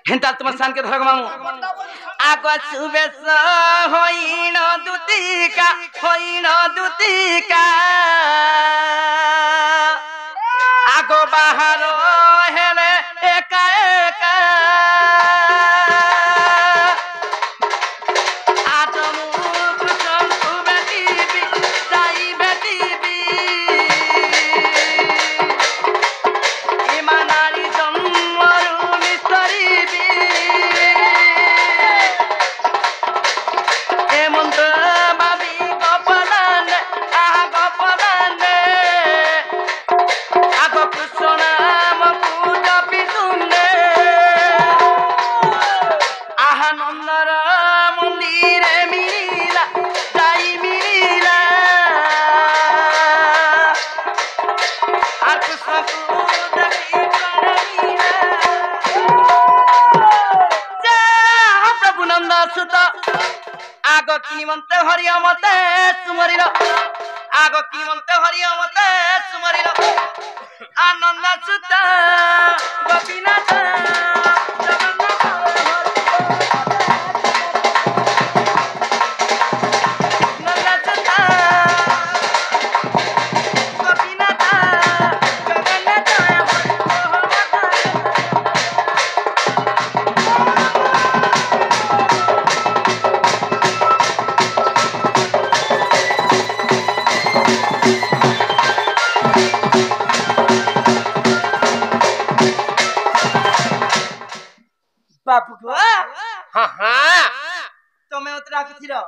हेंता तुम सान के धरग मामू आगो सुबेस होइन दुतिका आगो बाहर हेले एका एका आगो किमंते हरिया मते सुमरिलो आगो किमंते हरिया मते सुमरिलो आनंद सुता गोपीनाथ बापू को हां हां तमे उतरा के थिरो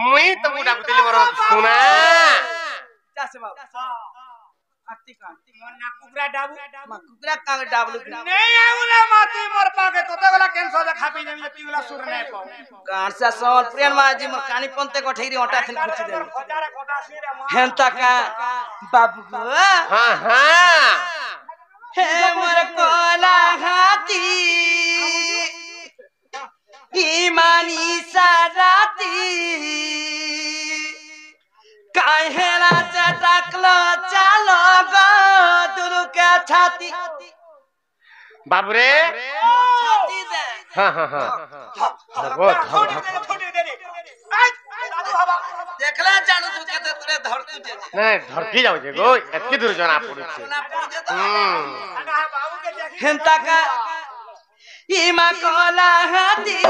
मुई तो बुडा कुतली मोर सुना चासे बाबू आती का मोर ना कुकरा डाबू मा कुकरा का डाबलु नहीं आउला माती मोर पाके तोते गला कैंसर दे खापी जेमी पिगला सुर नहीं पाऊ कांसा सोल प्रियन माजी मोर कानी पंते कोठेरी ओटा थिन खुची दे खजारे कोटा सिरे मां हेंता का बाबू को हां हां हे मोर कोला हाथी ईमानी साराती काहेला चटकलो चलो गो दुरु के छाती बाबरे छाती दे हां हां हां धगो धग छोटी दे दे दादू हवा देखला जानू तू के तोरे धरती दे नहीं धरकी जाऊ जे गो एतकी दूर जना पड़ी छे सोना पड़ दे तो आगा बाबू के देखी हेंता का ईमा कोला हाथी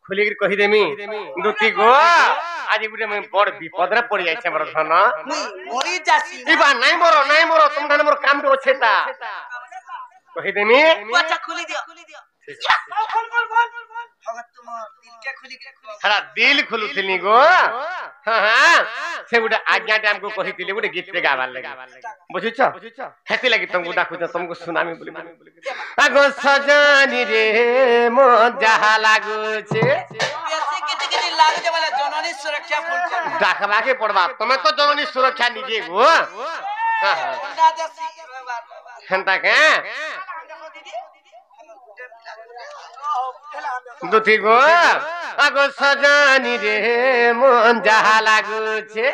खुली कहि देमी दुती गो आज गुटे मैं बड़ विपद रे पड़ी जाय छै मोर धन मोरी जासी इबा नहीं मोरो तुम धन मोर काम तो छेता कहि देमी अच्छा खुली दियो भगत तुम दिल के खुली हरा दिल खुलुथिनी गो हां हां से गुटे आज्ञा टाइम को कहितिले गुटे गीत रे गाबार लागि बुझिछ हेती लागि तुमको डाकु तुमको सुनामी बोली आगो सजनी रे मो जहा लागु छे ऐसे किति लागु जे वाला जननी सुरक्षा फोन कर डाकबा के पड़बा तमे तो जननी सुरक्षा निजे गो हां ना देसी हंता के दुती गो आगो सजनी रे मन जहा लागु छे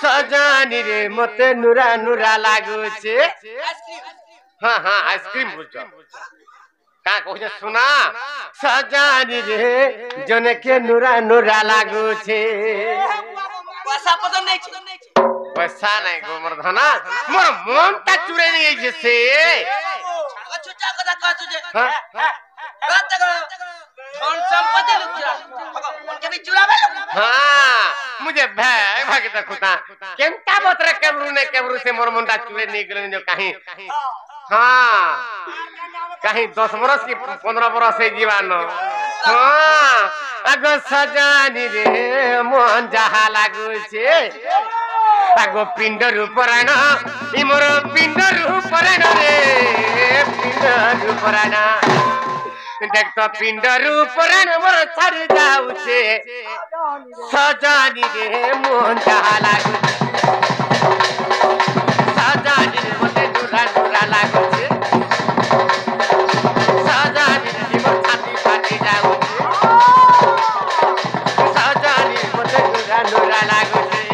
सजनी रे मते नुरा नुरा लागु छे हां हां आइसक्रीम बुझ का कहू सुना सजनी रे जने के नुरा नुरा लागु छे पैसा पता नहीं पैसा नहीं गो मोर धना मोर मन ता चुरे नहीं जे से छुटा कदा का तुझे हां बात कर धन संपत्ति लुटा उनके भी चुरावे हां मुझे भाई भागे त खुता केंता बतरे केबरू से मोर मुंडा चुरे नहीं गेल जो कहीं हां कहीं 10 बरस की 15 बरस से जीवन हां अगो सजनी रे मन जहा लागु छे आगो पिंड रूपराण इ मोर पिंड रूपराण रे पिंड रूपराण देख तो पिंड रूपराण मोर छाड़ जाऊ छे सजनी रे मन जहा लागु सजनी रे मते दुरा दुरा लागु छे सजनी रे मोर छाती फाटी जाऊ छे सजनी मते दुरा दुरा लागु छे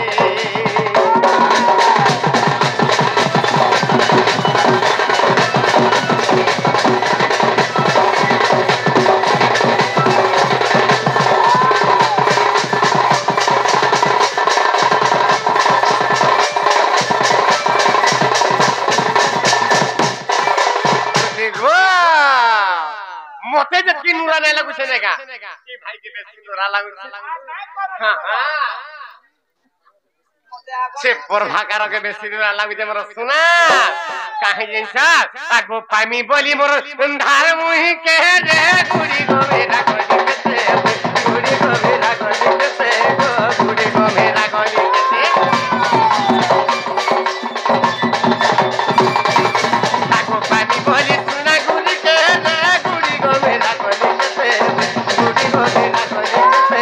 मते जति नुरा नहीं लागु छे नेका ई भाई के बेसी नुरा लागु हां हां से परभाकार के बेसी नुरा लागु जे मोर सुना काहे जैसा आगो पामी बोली मोर धार मुही के रे गुड़ी गो मेरा गली के से गुड़ी गो मेरा गली के से गुड़ी गो मेरा गली के से आगो पामी बोली सुना गुड़ी के रे गुड़ी गो मेरा गली के से गुड़ी गो मेरा गली के से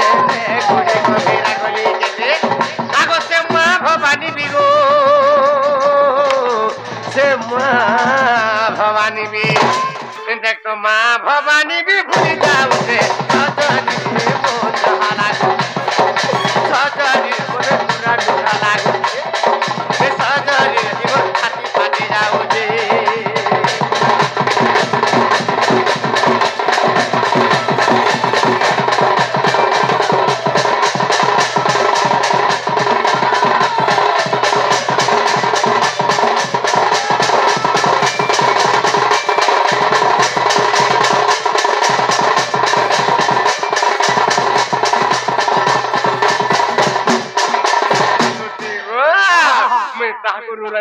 गुड़ी गो मेरा गली के से आगो से मां भवानी बिगो से मां भवानी भी देख तो मां भवानी भी भूल जाऊ से सजनी रे मोर जहा लागु सजनी मोर दुरा दुरा लागु से सजनी रे मोर छाती फाटी जाऊ जे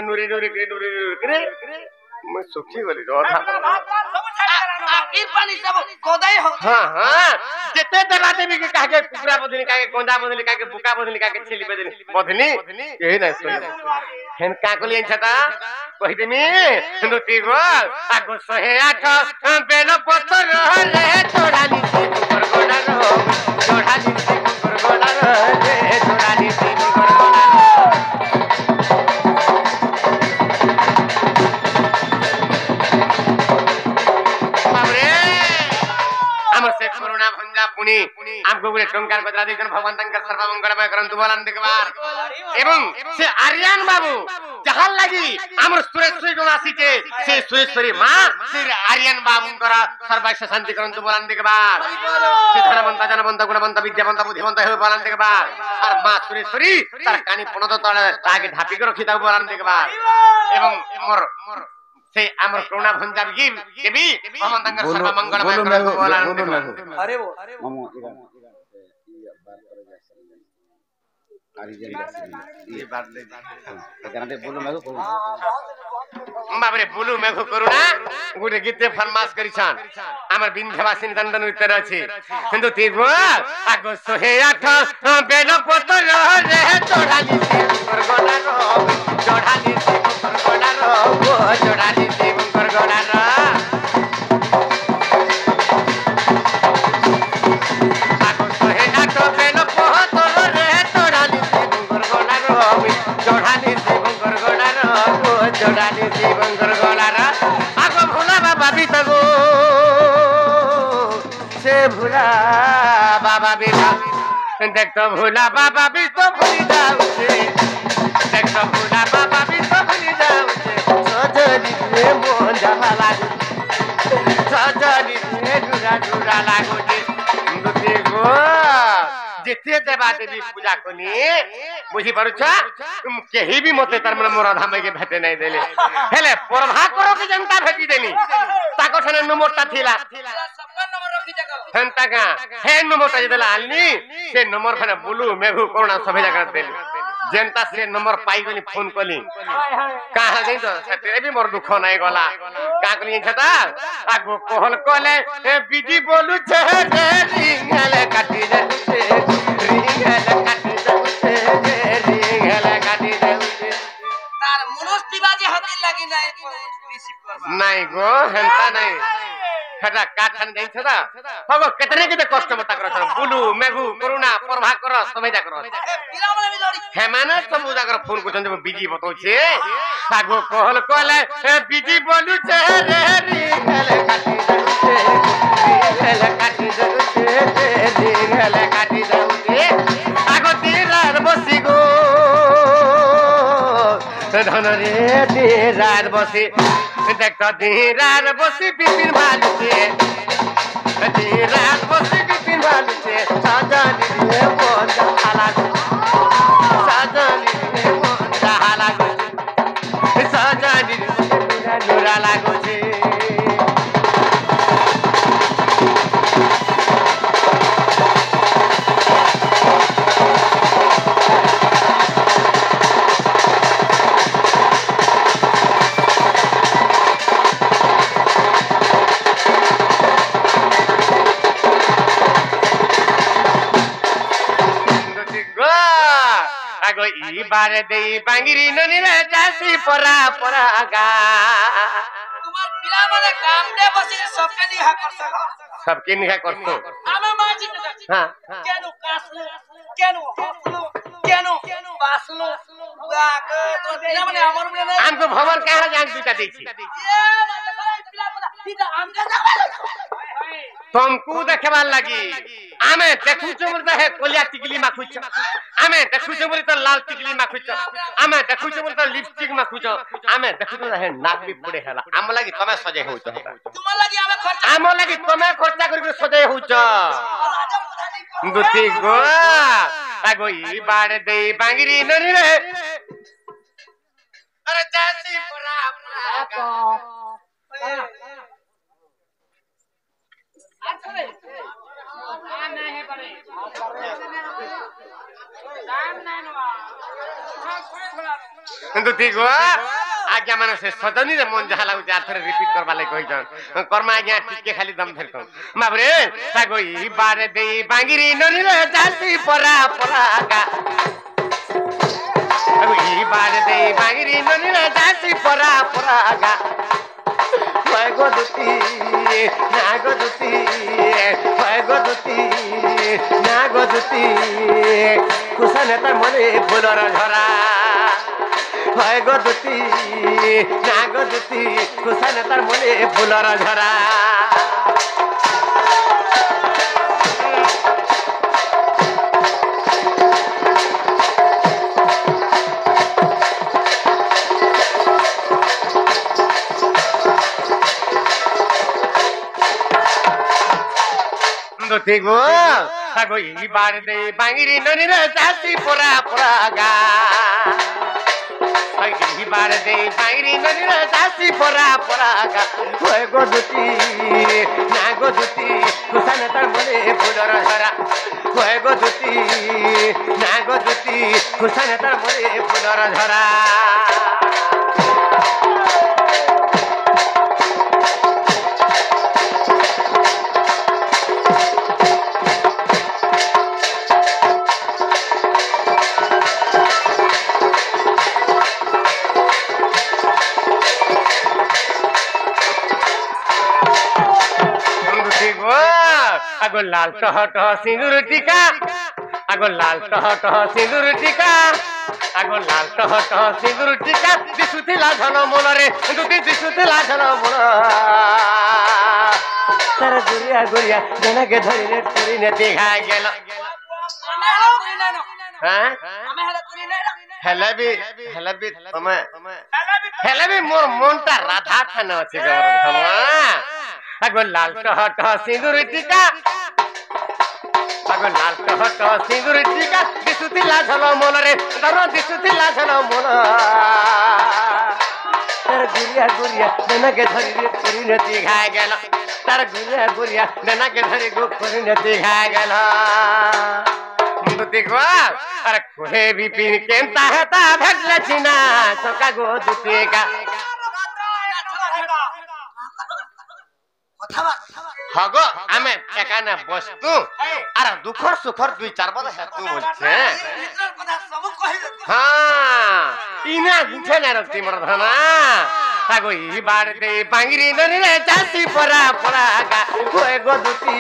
नुरे नुरे नुरे मैं सुखी वाली रोधा आखिर पानी सब गोदाई हो हां हां जेते देवा देवी के काहे कुकरा बदली काहे गोंदा बदली काहे बुका बदली काहे छेली बदली यही नहीं सुन हेन का कोली छता कहि देमी नुती गो आगो 108 बेल पत्थर रहले चोराली से ऊपर गोडा रो चोराली से ऊपर गोडा रे चोराली से ऊपर गोडा से कोरोना भंजा पुनी हमको गुले टंकार बदला देकन भगवान तंकर सर्व मंगलमय करंतु बोलन देखबार एवं से आर्यन बाबू जहाल लगी हमर सुरेश्वरी गणासी के से सुरेश्वरी मां से आर्यन बाबू करा सर्वैश्य शांति करंतु बोलन देखबार से धनवंत जनवंत गुणवंत विद्यावंत बुद्धिवंत हो बोलन देखबार और मां सुरेश्वरी तार कानी पणद तळे ताके ढापी के रखि ता बोलन देखबार एवं मोर से आमर करुणा भंजा भी केबी हम तंगर सर्व मंगल बोलो में मैं बोला बोलो मैं अरे वो मामू इधर बात करो जैसे आरिजन ये बात ले जानते बोलो मैं बोलो बाबरे बोलू मैं करुणा गुटे गीते फरमास करिछान आमर विंध्यवासिनी दंडन उत्तर अछि हिंदू तीगो आगो सोहे आठ बेल पतर रे चढ़ाली करगला रो चढ़ाली करगला रो चढ़ाली करगला रो आगो सोहे आठ बेल पतर रे चढ़ाली करगला रो चढ़ाली करगला रो चढ़ाली करगला रो आगो भोला बाबा भी तगो से भोला बाबा भी देख तो भोला बाबा भी तो भूली जाऊ से देख तो भोला बाबा भी तो भूली जाऊ से सजनी रे मोहन जाला लागू सजनी रे डुरा डुरा लागू जे दुती गो जेते देवा देवी पूजा कोनी बुझी परुछ केही भी मते तार मन मोर धाम के भेटे नै देले हेले प्रभा करो के जनता भेटी देनी ताको छने नंबरटा थिला सबका नंबर रखी जगह हंता का हे नंबरटा जेला आलनी से नंबर फने बुलू मेघु कोना सभे जगह देली जनता से नंबर पाई गनी फोन कली कहा गई तो तेरे भी मोर दुख नै गला का कली छता आगो कोहल कोले ए बिजी बोलू छे रे रिंगले काटी दे रिंगले काटी दे रिंगले काटी दे तार मनोज तिवारी हाथी लगी नहीं रिसीव करबा नहीं गो हंता नहीं खटा काठन गई छदा हगो केतने के कष्ट मता कर बुलू मेघु करुणा प्रभा कर समझा कर पिला वाला भी लड़ी हेमाना सब जाकर फोन को जब बिजी बतो छे सागो कहल कहले ए बिजी बोलू छे रे रिंगले काटी दे रिंगले काटी दे रिंगले काटी दे आगो तीरार बसी गो धन रे तीरार बसी देख तो तीरार बसी बिपिन भालू छे तीरार बसी बिपिन भालू छे सजनी रे मोन जाला सजनी रे मोन जाला सजनी रे डुरा लागो छे आगो ई बारे दे बांगिरी ननी रे जासी परा परागा तुम्हार पिला वाला काम दे बस सबके निहा कर सको सबके निहा करतो आमे माजी हां केनो कासलो केनो हसलो केनो बासलो वाक तो पिला माने हमर में नहीं हमको भवन कहां जान दूटा देछि ये माने पिला वाला ठीक हमके देखा तुमको देखबार लगी आमे देखु चमुर है कोलिया टिकली माखुच आमे देखु चमुर तो लाल टिकली माखुच आमे देखु चमुर तो लिपस्टिक माखुच आमे देखु तो है नाक भी पड़े हला आम लगी तमे सजे होच तुम लगी आमे खर्च आम लगी तमे खर्चा करके सजे होच दुती गो आगो ई बाड़ दे बांगिरी नरी रे अरे जासी परा परा কিন্তু ঠিক आज्ञा माने से सदनी रे मन जहा लागु चार थरे रिपीट करबा ले कहि जन कर्मा आज्ञा टिके खाली दम फेर कम बाबरे सागो ई बारे दे बांगिरी ननी रे जासी परा परागा सागो ई बारे दे बांगिरी ननी रे जासी परा परागा गो दुती नागो दुती नागो दुती कुसने त मने फुलर झरा गो दुती नागो दुती कुसने त मने फुलर झरा ठीक हो सागो ई बार दे बांगिरी ननी रे जासी परा परागा ई बार दे बांगरी नदीर चासी परा परागा होय गो दुती ना गो दुती कुसाने तार मले फुलर झरा होय गो दुती ना गो दुती कुसाने तार मले फुलर झरा आगो लाल टह टह सिंदूर टीका आगो लाल टह टह सिंदूर टीका आगो लाल टह टह सिंदूर टीका दिसुथिला धन मोलरे दुती दिसुथिला धन मोल तार गुरिया गुरिया जनके धरिने तरिने देखा गेल हां हेले भी तमे मोर मनटा राधा थाना अछि गवर धमा आगो लाल टह टह सिंदूर टीका आगो लाल टह टह सिंदूर टीका दिसुथिला झल मनरे धर दिसुथिला झल मन तार गुरिया गुरिया जनके धरिने तरिने देखा गेल तार गुरिया गुरिया जनके धरि गो तरिने देखा गेल दुतिगवा अरे कोहे भी पिन केंता हेता भेटला छिना सका गो दुतिका हगो आमे एकाना बस्तु अरे दुखर सुखर दुई चार बद हेतु बोलछे हां इना गुछे न रक्ति मरधना तागो ई बार दे बांगरी नरे चासी परा परागा होय गो दुती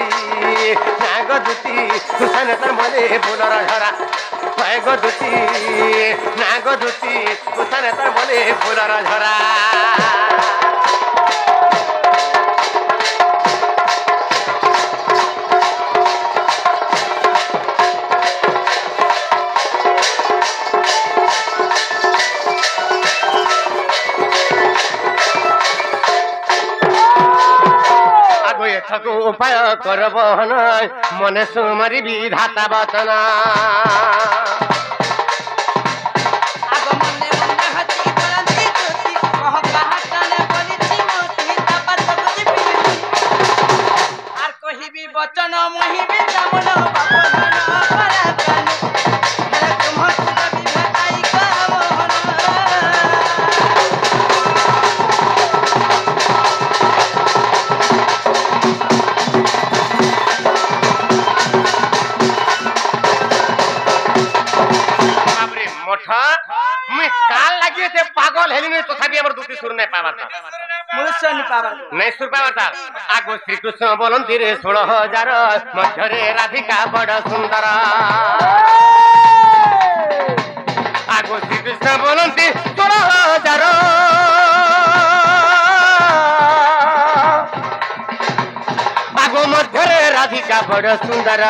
ना गो दुती कुसाने तर मले फुलर झरा होय गो दुती ना गो दुती कुसाने तर मले फुलर झरा को उपाय करब मने सुमारी विधाता वचन वचन मोहि बिचामन पागल हेली नहीं तथापि हमर दुती सुर नहीं पावा था मनुष्य नहीं सुर पावा था आगो श्री कृष्ण बोलंती रे 16,000 मध्यरे राधिका बड़ सुंदर आगो श्री कृष्ण बोलंती 16,000 आगो मध्यरे राधिका बड़ सुंदर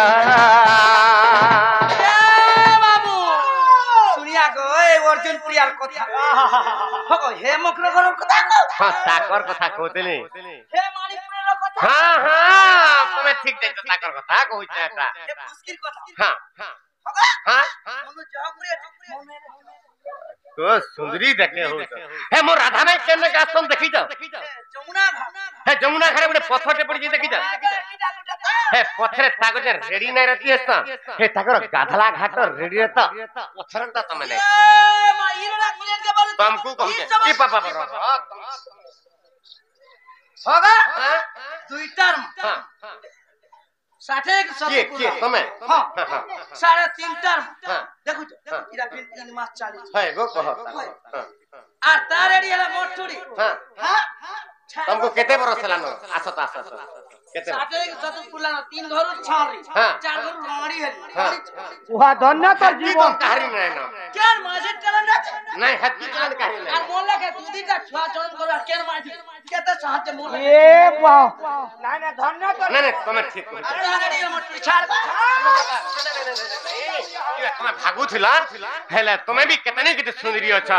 अर्जुन प्रियार कथा हगो हे मकर घर कथा हां ताकर कथा कहतली हे मालिकपुर कथा हां हां तुमे ठीक दे ताकर कथा कहै छटा हे मुश्किल कथा हां हां हगो हां मनु जहपुरे तो सुंदरी देखे हो हे मो राधा में केने गासन देखि जा जमुना हे जमुना घरे बडे पथरटे पड़ी देखि जा हे पथरे तागजे रेडी नै रहती है हे ताकर गाधला घाट रेडी रहता पथरंता तमे नै तुमको कहू के पापा पर होगा दुई टर्म हां 60 के तमे हां 3.5 टर्म देखु इरा फिर मास 40 है गो कह आ तारेडी हला मोटुडी हां हां तुमको केते बरस लानो आसत आसत केते 60 पुलानो 3 घरु छारी 4 घरु राणी है उहा धन्य तो जीवन कहारी नै न केन माजे चलन नहीं हत्ती चलन कहारी नै आ मोला के दूधीटा छुआ चलन करवा केन माजी केते साहते मोला ए वाह ना ना धन्य तो नहीं तुम ठीक अरे हाडी मोटुडी छाड़ तुम भागु थिला हेले तुमे भी केतने केते सुंदरी अछ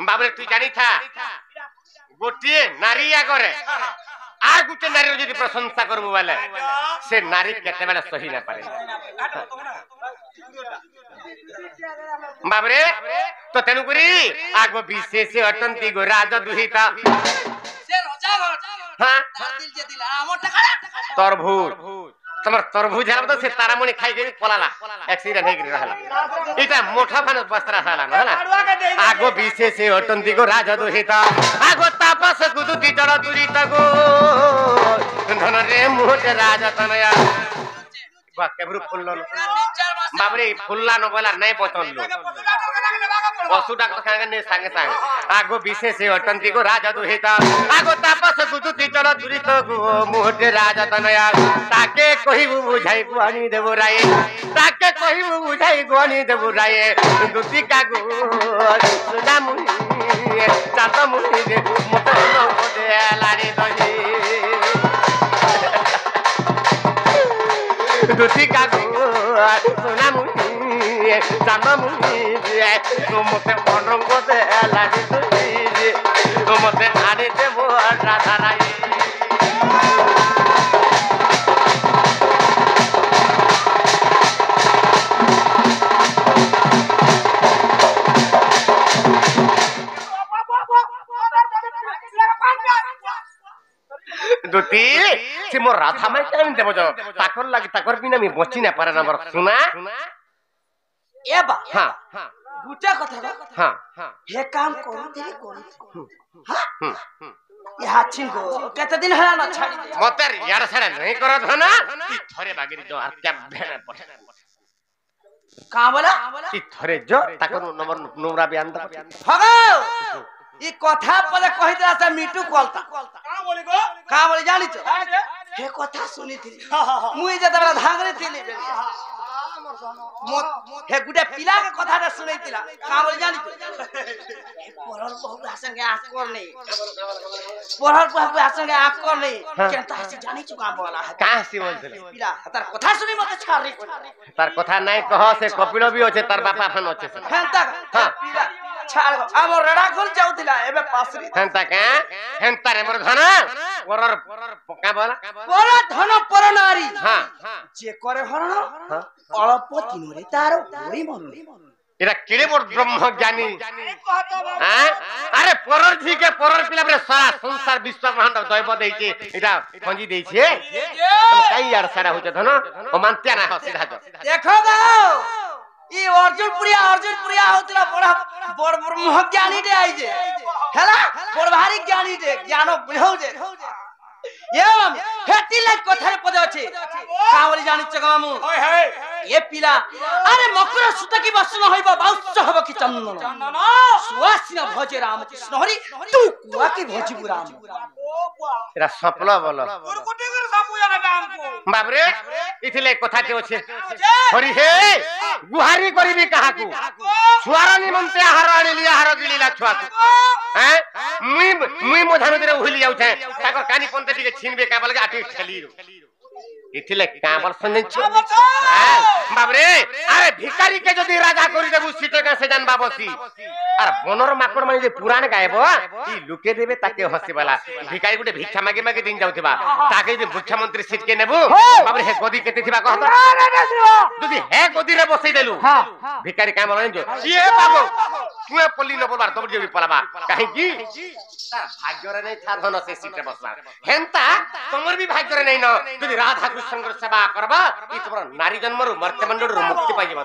बाबरे तू जानी था गोटिए नारी आगरे आ गुटे नारी जदी प्रशंसा करबो वाले से नारी केते बेला सही ना पारे बाबरे तो तेणुकरी आग विशेष अटंती गो राज दुहिता हाँ तरभूज तमर तरभूज है तो से तारामणि खाई के पलाला एक्सीडेंट हे गिरी रहला इटा मोठा फान बस्त्रा साला न हला आगो विशेष अटंती गो राज दुहिता आगो तापस गुदुति जड़ दुरित गो धन रे मोट राज तनया बा केबरु फुल्लो बाबरे फुल्ला न बोला नहीं पचनलो पशु डाक्टर खाने ने संगे संगे आगो विशेष अटंती को राजा दुहिता आगो तापस गुदुति जड़ दुरित गो मोट राज तनया ताके कहिबु बुझाई गुआनी देबो राय ताके कहिबु बुझाई गुआनी देबो राय दुति का गो सुना मुनि चात मुनि दे मत न दे लारी दही दुति का गो सुना मुनि चात मुनि दे तो मते मनरंग दे लारी दही तो मते आनी देबो राधा राय दुती से मोर राधा में टाइम देबो जो ताकर लागी ताकर बिना मी बची ना पारे नंबर सुना ए बा हां गुटा कथा हां हे काम करू तेरी करू हां यहाँ छिंगो केते दिन हला न छाड़ी मते यार छाड़ा नहीं करत हो ना ई थरे बागिरी जो हत्या भेने पड़े का बोला ई थरे जो ताकर नंबर नोरा बयान द हगो ई कथा पले कहि दला से मिटू कोलता का बोले जानी छ हे कथा सुनी थी मुई जे तबरा धांगरे थी हे गुडे पिला के कथा रे सुनै तिला का बोले जानी छ परल बहुत संगे आंख करनी परल बहुत संगे आंख करनी केनता से जानी छ का बोला का से बोलथले पिला तार कथा सुनी मते छारी तार कथा नहीं कह से कपिल भी होचे तार बापा फन होचे हेंता पिला छाड़ हमर रडा खोल जाउतिला एबे पासरी हेंता का हेंता रे मोर धन परर का बोला पर धन पर नारी हां जे करे हरण अल्प तिनोरे तारो ओई मन एरा केड़े मोर ब्रह्म ज्ञानी हां अरे परर जी के परर पिला रे सारा संसार विश्व ब्रह्मांड दैव देइछे एटा खंजी देइछे काई यार सारा होचे धन अमान्त्या ना ह सीधा देखो गो ई अर्जुनपुरिया होतला बड़ा बड़ ब्रह्म ज्ञानी दे आई जे हैला बड़ भारी ज्ञानी दे ज्ञानो बुझौ जे एवं हेती लाग कथारे पदे अछि कावली जानि चगामु ओय हे ए पिला अरे मकर सुतकी बसन होइबा बाउच्च हब कि चंदन सुवासिना भजे राम कृष्ण हरि तू कुआ की भजी राम एरा सपला बोल गुरकुटी कर सापु जाना काम को बाबरे इथिले कथा के अछि हरि हे गुहारी करबी कहा को छुआरा निमंते आहार आनी लिया आहार गिलीला छुआ को हैं मुई मोधानो देरे उहिली जाउ छे ताकर कानी पंते टिके छिनबे का बलगा आटी ठेली इथिले काबर संजन छ बाबरे अरे भिखारी के जदी राजा करी देबु सीटे का से जान बाबसी अरे बनर माकड़ माने जे पुराण गायबो ई लुके देबे ताके हसे वाला भिखारी गुटे भिक्षा मागे मागे दिन जाउथिबा ताके जे मुख्यमंत्री सीट के नेबु बाबरे हे गदी केते थिबा कहत जदी हे गदी रे बसई देलु भिखारी काम न जो ये बाबू तुए पल्ली न बोलबार तब जेबी पलाबा काहे की तार भाग्य रे नै था धन से सीटे बसबा हेंता तमर भी भाग्य रे नै न जदी राधा कृष्ण सेवा करबा ई तोर नारी जन्म रु मर्त्य मंडल रु मुक्ति पाइ जेबा।